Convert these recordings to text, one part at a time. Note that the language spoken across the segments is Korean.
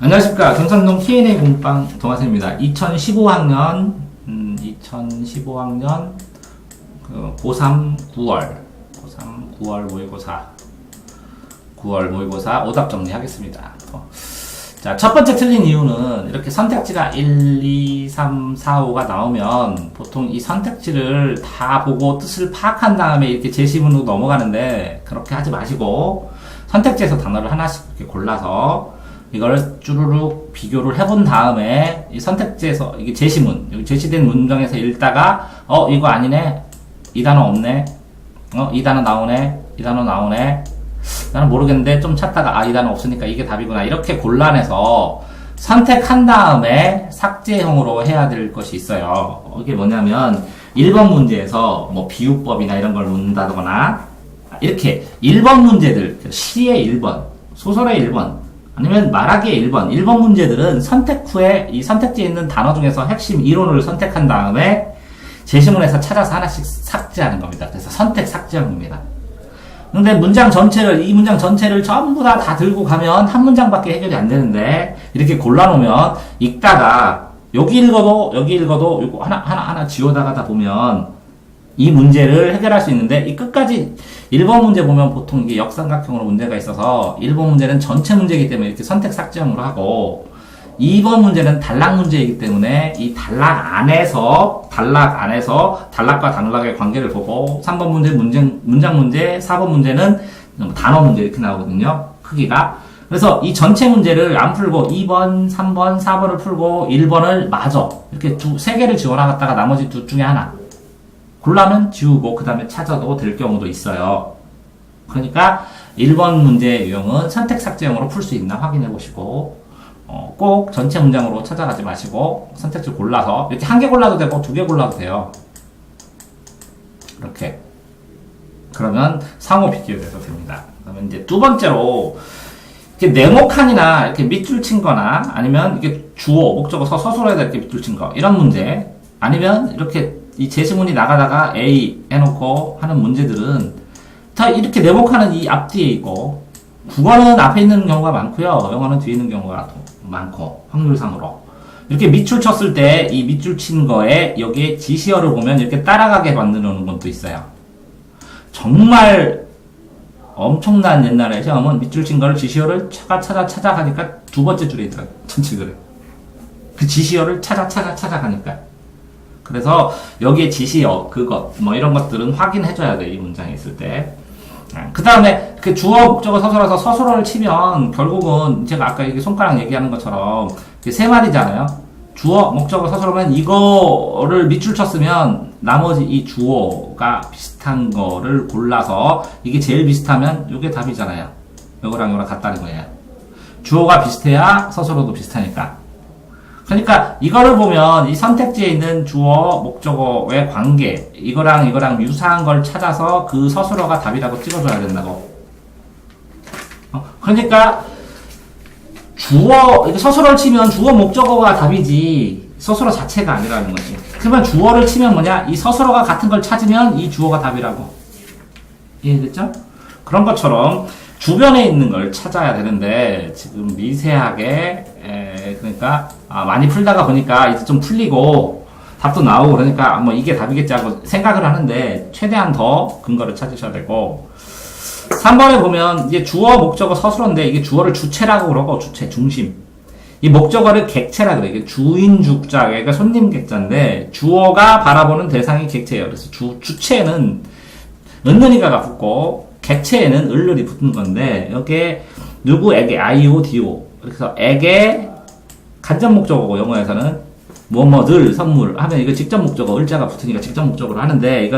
안녕하십니까. 경상동 T&A 공방 동아쌤입니다. 2015학년 고3 9월 모의고사 오답 정리하겠습니다. 자, 첫 번째 틀린 이유는 이렇게 선택지가 1, 2, 3, 4, 5가 나오면 보통 이 선택지를 다 보고 뜻을 파악한 다음에 이렇게 제시문으로 넘어가는데 그렇게 하지 마시고 선택지에서 단어를 하나씩 이렇게 골라서 이걸 쭈루룩 비교를 해본 다음에 이 선택지에서 이게 제시문, 여기 제시된 문장에서 읽다가 이거 아니네, 이 단어 없네, 이 단어 나오네, 이 단어 나오네, 나는 모르겠는데 좀 찾다가 이 단어 없으니까 이게 답이구나, 이렇게 골라내서 선택한 다음에 삭제형으로 해야 될 것이 있어요. 이게 뭐냐면 1번 문제에서 뭐 비유법이나 이런 걸 묻는다거나 이렇게 1번 문제들, 시의 1번, 소설의 1번, 아니면 말하기의 1번 문제들은 선택 후에 이 선택지에 있는 단어 중에서 핵심 이론을 선택한 다음에 제시문에서 찾아서 하나씩 삭제하는 겁니다. 그래서 선택 삭제형입니다. 근데 이 문장 전체를 전부 다 들고 가면 한 문장밖에 해결이 안 되는데 이렇게 골라놓으면 읽다가 여기 읽어도 이거 하나 지워나가다 보면 이 문제를 해결할 수 있는데 이 끝까지 1번 문제 보면 보통 이게 역삼각형으로 문제가 있어서 1번 문제는 전체 문제이기 때문에 이렇게 선택 삭제형으로 하고 2번 문제는 단락 문제이기 때문에 이 단락 안에서 단락과 단락의 관계를 보고 3번 문제 문장 문제, 4번 문제는 단어 문제 이렇게 나오거든요. 크기가. 그래서 이 전체 문제를 안 풀고 2번, 3번, 4번을 풀고 1번을 마저 이렇게 세 개를 지워나갔다가 나머지 둘 중에 하나 골라면 지우고 그 다음에 찾아도 될 경우도 있어요. 그러니까 1번 문제의 유형은 선택 삭제형으로 풀 수 있나 확인해 보시고 꼭 전체 문장으로 찾아가지 마시고 선택지를 골라서 이렇게 한 개 골라도 되고 두 개 골라도 돼요. 이렇게 그러면 상호 비교돼서 됩니다. 그러면 이제 두 번째로 이렇게 네모칸이나 이렇게 밑줄 친 거나 아니면 이게 주어, 목적어, 서술어에다 이렇게 밑줄 친 거 이런 문제 아니면 이렇게 이 제시문이 나가다가 A 해놓고 하는 문제들은 다 이렇게 네모칸은 이 앞뒤에 있고 국어는 앞에 있는 경우가 많고요. 영어는 뒤에 있는 경우가 많고 확률상으로 이렇게 밑줄 쳤을 때 이 밑줄 친 거에 여기에 지시어를 보면 이렇게 따라가게 만들어 놓은 것도 있어요. 정말 엄청난 옛날에 시험은 밑줄 친 거를 지시어를 찾아가니까 두 번째 줄에 있더라고요. 전체 그래. 그 지시어를 찾아가니까. 그래서 여기에 지시어, 뭐 이런 것들은 확인해줘야 돼, 이 문장에 있을 때. 그 다음에 그 주어, 목적어, 서술어에서 서술어를 치면 결국은 제가 아까 이게 손가락 얘기하는 것처럼 세 마디잖아요. 주어, 목적어, 서술어면 이거를 밑줄 쳤으면 나머지 이 주어가 비슷한 거를 골라서 이게 제일 비슷하면 이게 답이잖아요. 요거랑 같다는 거예요. 주어가 비슷해야 서술어도 비슷하니까. 그러니까 이거를 보면 이 선택지에 있는 주어, 목적어의 관계 이거랑 유사한 걸 찾아서 그 서술어가 답이라고 찍어줘야 된다고. 그러니까 서술어를 치면 주어, 목적어가 답이지 서술어 자체가 아니라는 거지. 그러면 주어를 치면 뭐냐? 이 서술어가 같은 걸 찾으면 이 주어가 답이라고. 이해됐죠? 그런 것처럼 주변에 있는 걸 찾아야 되는데 지금 미세하게 그러니까 많이 풀다가 보니까 이제 좀 풀리고 답도 나오고 그러니까 뭐 이게 답이겠지 하고 생각을 하는데 최대한 더 근거를 찾으셔야 되고 3번에 보면 이제 주어, 목적어, 서술어인데 이게 주어를 주체라고 그러고 주체, 중심 이 목적어를 객체라 그래. 이게 주인, 죽자, 그러니까 손님, 객자인데 주어가 바라보는 대상이 객체예요. 그래서 주체는 은는이가가 붙고 객체에는 을을이 붙는 건데 여기에 누구에게 아이오 디오 그래서 에게 간접 목적어고 영어에서는 뭐뭐들 선물 하면 이거 직접 목적어 을자가 붙으니까 직접 목적어로 하는데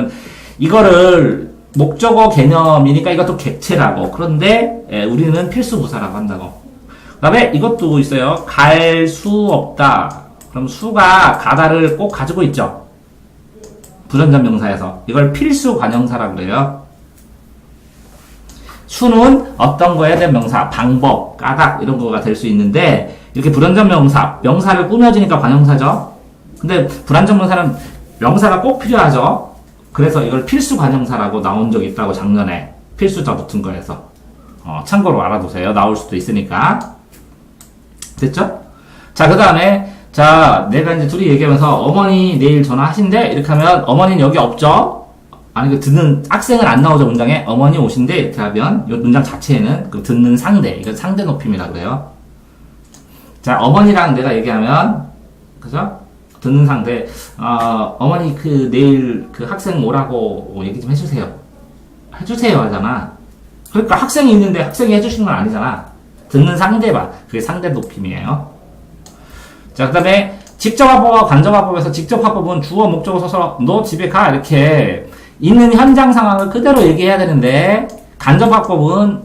이거를 목적어 개념이니까 이것도 객체라고. 그런데 우리는 필수 부사라고 한다고. 그다음에 이것도 있어요. 갈 수 없다. 그럼 수가 가다를 꼭 가지고 있죠. 부전전 명사에서 이걸 필수 관형사라고 그래요. 수는 어떤 거에 대한 명사, 방법, 까닭 이런 거가 될 수 있는데 이렇게 불완전 명사를 꾸며주니까 관형사죠. 근데 불완전 명사는 명사가 꼭 필요하죠. 그래서 이걸 필수 관형사라고 나온 적이 있다고 작년에 필수자 붙은 거에서 참고로 알아두세요. 나올 수도 있으니까. 됐죠? 자, 그 다음에, 자, 내가 이제 둘이 얘기하면서 어머니 내일 전화하신대? 이렇게 하면 어머니는 여기 없죠? 아니, 그 듣는, 학생은 안 나오죠, 문장에. 어머니 오신대? 이렇게 하면, 이 문장 자체에는 그 듣는 상대, 이거 상대 높임이라 그래요. 자, 어머니랑 내가 얘기하면, 그죠? 듣는 상대, 어머니 그 내일 그 학생 오라고 얘기 좀 해주세요. 해주세요 하잖아. 그러니까 학생이 있는데 학생이 해주시는 건 아니잖아. 듣는 상대봐. 그게 상대 높임이에요. 자, 그 다음에 직접 화법과 간접 화법에서 직접 화법은 주어, 목적어 써서 너 집에 가 이렇게 있는 현장 상황을 그대로 얘기해야 되는데 간접 화법은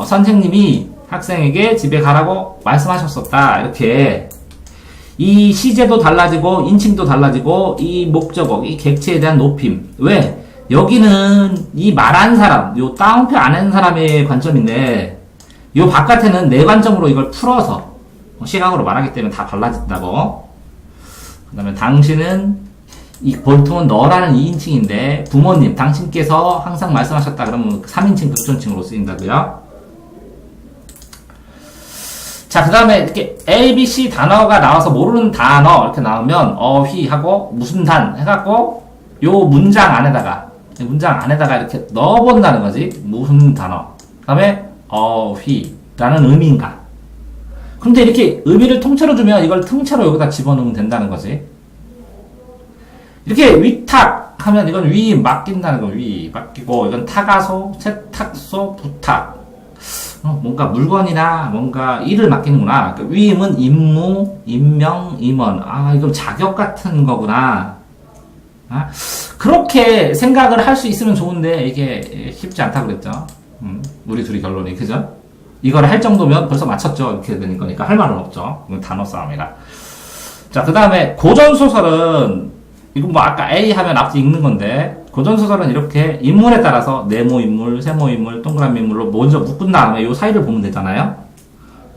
선생님이 학생에게 집에 가라고 말씀하셨었다. 이렇게 이 시제도 달라지고 인칭도 달라지고 이 목적어, 이 객체에 대한 높임. 왜? 여기는 이 말한 사람, 요 따옴표 안 한 사람의 관점인데 요 바깥에는 내 관점으로 이걸 풀어서 시각으로 말하기 때문에 다 달라진다고. 그 다음에 당신은 이 보통은 너라는 2인칭인데 부모님, 당신께서 항상 말씀하셨다 그러면 3인칭 극존칭으로 쓰인다고요. 자, 그 다음에 이렇게 A, B, C 단어가 나와서 모르는 단어 이렇게 나오면 어휘 하고 무슨 단 해갖고 요 문장 안에다가 이렇게 넣어본다는 거지. 무슨 단어. 그 다음에 어휘라는 의미인가. 근데 이렇게 의미를 통째로 주면 이걸 통째로 여기다 집어넣으면 된다는 거지. 이렇게 위탁 하면 이건 위 맡긴다는 거. 위 맡기고 이건 타가소, 세탁소, 부탁. 뭔가 물건이나 뭔가 일을 맡기는구나. 그러니까 위임은 임무, 임명, 임원. 이건 자격 같은 거구나. 그렇게 생각을 할 수 있으면 좋은데 이게 쉽지 않다고 그랬죠. 우리 둘이 결론이. 그죠? 이걸 할 정도면 벌써 맞췄죠. 이렇게 되는 거니까 할 말은 없죠. 이건 단어 싸움이라. 자, 그 다음에 고전소설은 이건 뭐 아까 A 하면 앞뒤 읽는 건데 고전소설은 이렇게 인물에 따라서 네모 인물, 세모 인물, 동그라미 인물로 먼저 묶은 다음에 요 사이를 보면 되잖아요.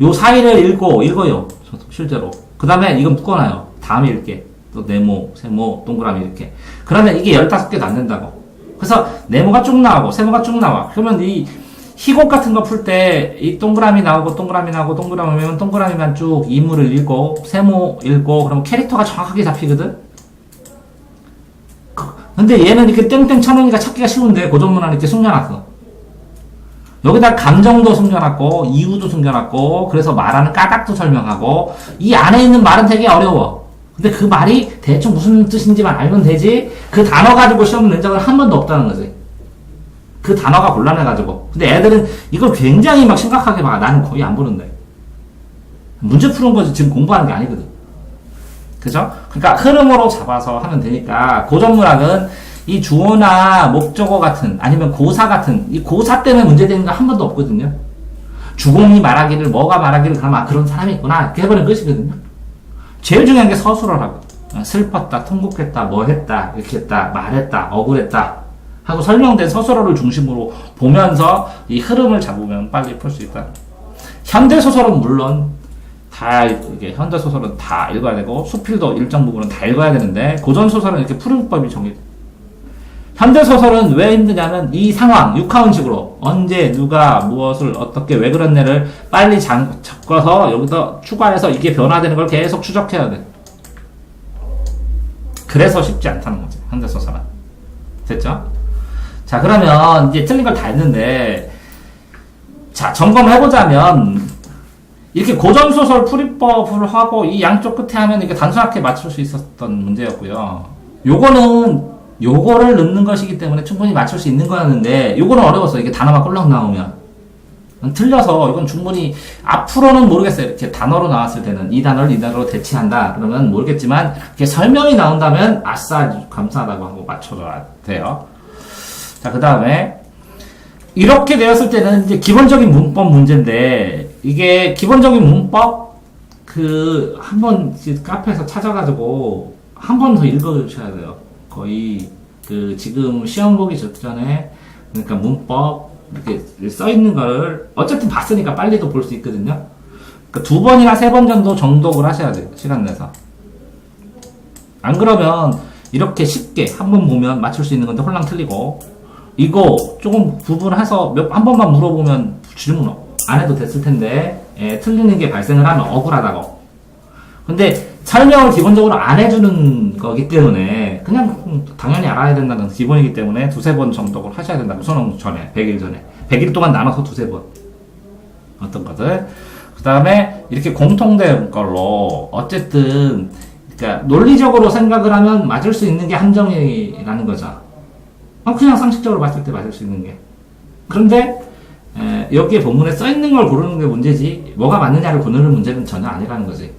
요 사이를 읽어요. 실제로. 그 다음에 이거 묶어놔요. 다음에 읽게. 또 네모, 세모, 동그라미 이렇게. 그러면 이게 15개도 안 된다고. 그래서 네모가 쭉 나오고 세모가 쭉 나와. 그러면 이 희곡 같은 거 풀 때 이 동그라미 나오고 동그라미 나오고 동그라미면 동그라미만 쭉 인물을 읽고 세모 읽고 그러면 캐릭터가 정확하게 잡히거든. 근데 얘는 이렇게 땡땡 쳐놓으니까 찾기가 쉬운데 고전문화는 이렇게 숨겨놨어. 여기다 감정도 숨겨놨고 이유도 숨겨놨고 그래서 말하는 까닭도 설명하고 이 안에 있는 말은 되게 어려워. 근데 그 말이 대충 무슨 뜻인지만 알면 되지 그 단어 가지고 시험 낸 적은 한 번도 없다는 거지. 그 단어가 곤란해가지고. 근데 애들은 이걸 굉장히 막 심각하게 봐. 나는 거의 안 보는데. 문제 푸는 거지 지금 공부하는 게 아니거든. 그죠? 그러니까 흐름으로 잡아서 하면 되니까 고전문학은 이 주어나 목적어 같은 아니면 고사 같은 이 고사 때문에 문제되는 거 한 번도 없거든요. 주공이 말하기를 뭐가 말하기를 그러면 그런 사람이 있구나 이렇게 해버리는 것이거든요. 제일 중요한 게 서술어라고. 슬펐다, 통곡했다, 뭐 했다, 이렇게 했다, 말했다, 억울했다 하고 설명된 서술어를 중심으로 보면서 이 흐름을 잡으면 빨리 풀 수 있다. 현대소설은 물론 다 이게 현대소설은 다 읽어야 되고 수필도 일정 부분은 다 읽어야 되는데 고전소설은 이렇게 풀이법이 정해져. 현대소설은 왜 힘드냐면 이 상황, 육하원식으로 언제, 누가, 무엇을, 어떻게, 왜 그랬네를 빨리 적어서 여기서 추가해서 이게 변화되는 걸 계속 추적해야 돼. 그래서 쉽지 않다는 거지, 현대소설은. 됐죠? 자, 그러면 이제 틀린 걸 다 했는데, 자, 점검해보자면, 이렇게 고전소설 풀이법을 하고 이 양쪽 끝에 하면 이게 단순하게 맞출 수 있었던 문제였고요. 요거를 넣는 것이기 때문에 충분히 맞출 수 있는 거였는데, 요거는 어려웠어. 이게 단어가 꼴랑 나오면. 틀려서, 이건 충분히, 앞으로는 모르겠어요. 이렇게 단어로 나왔을 때는, 이 단어를 이 단어로 대체한다. 그러면 모르겠지만, 이렇게 설명이 나온다면, 아싸, 감사하다고 하고 맞춰줘야 돼요. 자, 그 다음에, 이렇게 되었을 때는 이제 기본적인 문법 문제인데, 이게 기본적인 문법, 한번 카페에서 찾아가지고, 한 번 더 읽어주셔야 돼요. 거의 지금 시험 보기 전에 그러니까 문법 이렇게 써 있는 걸 어쨌든 봤으니까 빨리도 볼 수 있거든요. 그러니까 2번이나 3번 정도 정독을 하셔야 돼요. 시간 내서. 안 그러면 이렇게 쉽게 한 번 보면 맞출 수 있는 건데 홀랑 틀리고 이거 조금 구분해서 한 번만 물어보면 질문 안 해도 됐을 텐데 틀리는 게 발생을 하면 억울하다고. 근데 설명을 기본적으로 안 해주는 거기 때문에 그냥 당연히 알아야 된다는 기본이기 때문에 두세 번 정도 하셔야 된다고. 수능 전에 100일 전에 100일 동안 나눠서 두세 번 어떤 것들. 그 다음에 이렇게 공통된 걸로 어쨌든 그러니까 논리적으로 생각을 하면 맞을 수 있는 게 함정이라는 거죠. 그냥 상식적으로 봤을 때 맞을 수 있는 게. 그런데 여기에 본문에 써 있는 걸 고르는 게 문제지 뭐가 맞느냐를 고르는 문제는 전혀 아니라는 거지.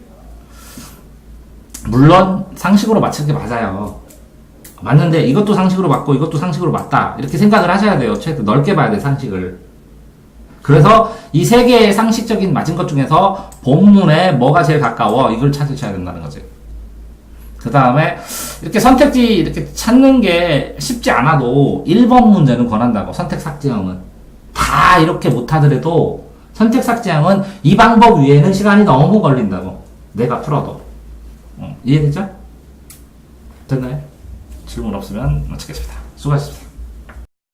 물론 상식으로 맞추는 게 맞아요. 맞는데 이것도 상식으로 맞고 이것도 상식으로 맞다 이렇게 생각을 하셔야 돼요. 최소 넓게 봐야 돼 상식을. 그래서 이 세 개의 상식적인 맞은 것 중에서 본문에 뭐가 제일 가까워 이걸 찾으셔야 된다는 거지. 그 다음에 이렇게 선택지 이렇게 찾는 게 쉽지 않아도 1번 문제는 권한다고. 선택 삭제형은 다 이렇게 못하더라도 선택 삭제형은 이 방법 위에는 시간이 너무 걸린다고. 내가 풀어도. 이해되죠? 됐나요? 질문 없으면 마치겠습니다. 수고하셨습니다.